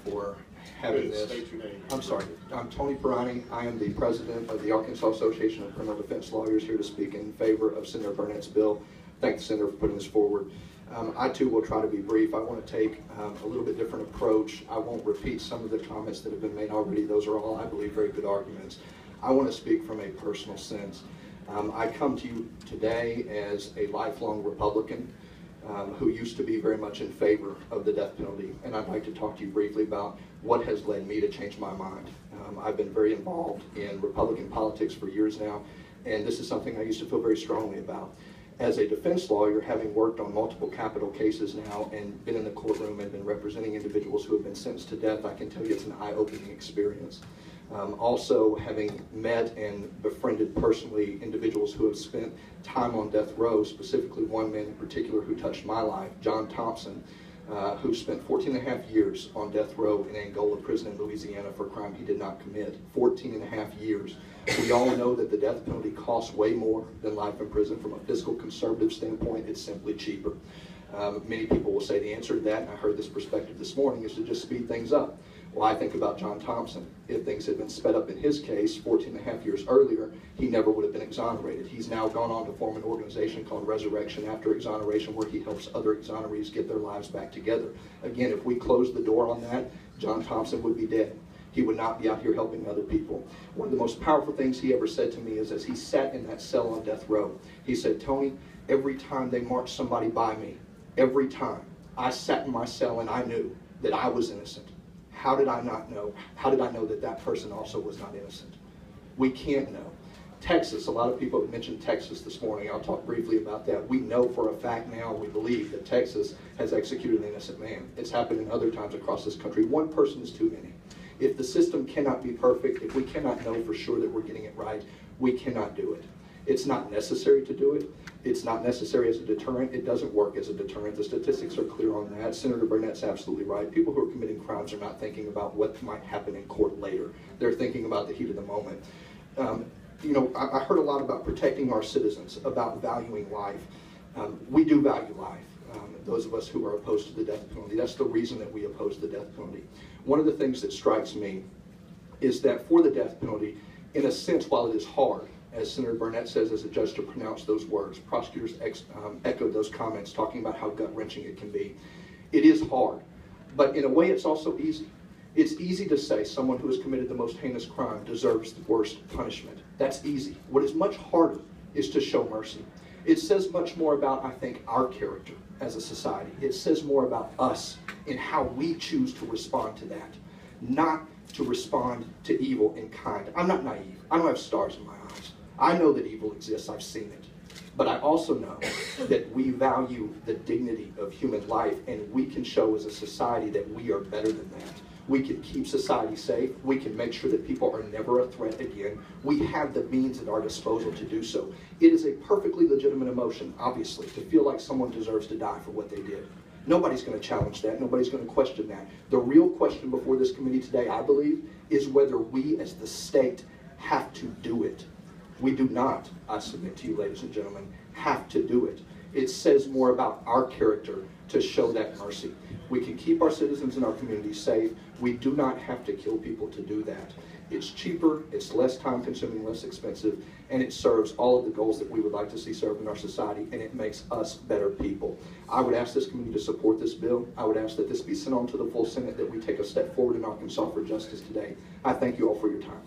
for having this. State your name. I'm sorry. I'm Tony Pirani. I am the president of the Arkansas Association of Criminal Defense Lawyers, here to speak in favor of Senator Burnett's bill. Thank the senator for putting this forward. I too will try to be brief. I want to take a little bit different approach. I won't repeat some of the comments that have been made already. Those are all, I believe, very good arguments. I want to speak from a personal sense. I come to you today as a lifelong Republican who used to be very much in favor of the death penalty, and I'd like to talk to you briefly about what has led me to change my mind. I've been very involved in Republican politics for years now, and this is something I used to feel very strongly about. As a defense lawyer, having worked on multiple capital cases now and been in the courtroom and been representing individuals who have been sentenced to death, I can tell you it's an eye-opening experience. Also, having met and befriended personally individuals who have spent time on death row, specifically one man in particular who touched my life, John Thompson, who spent 14 and a half years on death row in Angola prison in Louisiana for a crime he did not commit. 14 and a half years. We all know that the death penalty costs way more than life in prison. From a fiscal conservative standpoint, it's simply cheaper. Many people will say the answer to that, and I heard this perspective this morning, is to just speed things up. Well, I think about John Thompson. If things had been sped up in his case 14 and a half years earlier, he never would have been exonerated. He's now gone on to form an organization called Resurrection After Exoneration, where he helps other exonerees get their lives back together. Again, if we closed the door on that, John Thompson would be dead. He would not be out here helping other people. One of the most powerful things he ever said to me is, as he sat in that cell on death row, he said, "Tony, every time they marched somebody by me, every time, I sat in my cell and I knew that I was innocent. How did I not know? How did I know that that person also was not innocent?" We can't know. Texas, a lot of people have mentioned Texas this morning. I'll talk briefly about that. We know for a fact now, we believe, that Texas has executed an innocent man. It's happened in other times across this country. One person is too many. If the system cannot be perfect, if we cannot know for sure that we're getting it right, we cannot do it. It's not necessary to do it. It's not necessary as a deterrent. It doesn't work as a deterrent. The statistics are clear on that. Senator Burnett's absolutely right. People who are committing crimes are not thinking about what might happen in court later. They're thinking about the heat of the moment. You know, I heard a lot about protecting our citizens, about valuing life. We do value life. Those of us who are opposed to the death penalty, that's the reason that we oppose the death penalty. One of the things that strikes me is that for the death penalty, in a sense, while it is hard, as Senator Burnett says as a judge, to pronounce those words, prosecutors echoed those comments talking about how gut-wrenching it can be. It is hard, but in a way it's also easy. It's easy to say someone who has committed the most heinous crime deserves the worst punishment. That's easy. What is much harder is to show mercy. It says much more about, I think, our character as a society. It says more about us and how we choose to respond to that, not to respond to evil in kind. I'm not naive. I don't have stars in my eyes. I know that evil exists. I've seen it. But I also know that we value the dignity of human life, and we can show as a society that we are better than that. We can keep society safe. We can make sure that people are never a threat again. We have the means at our disposal to do so. It is a perfectly legitimate emotion, obviously, to feel like someone deserves to die for what they did. Nobody's going to challenge that. Nobody's going to question that. The real question before this committee today, I believe, is whether we as the state have to do it. We do not, I submit to you, ladies and gentlemen, have to do it. It says more about our character to show that mercy. We can keep our citizens and our communities safe. We do not have to kill people to do that. It's cheaper, it's less time-consuming, less expensive, and it serves all of the goals that we would like to see served in our society, and it makes us better people. I would ask this committee to support this bill. I would ask that this be sent on to the full Senate, that we take a step forward in Arkansas for justice today. I thank you all for your time.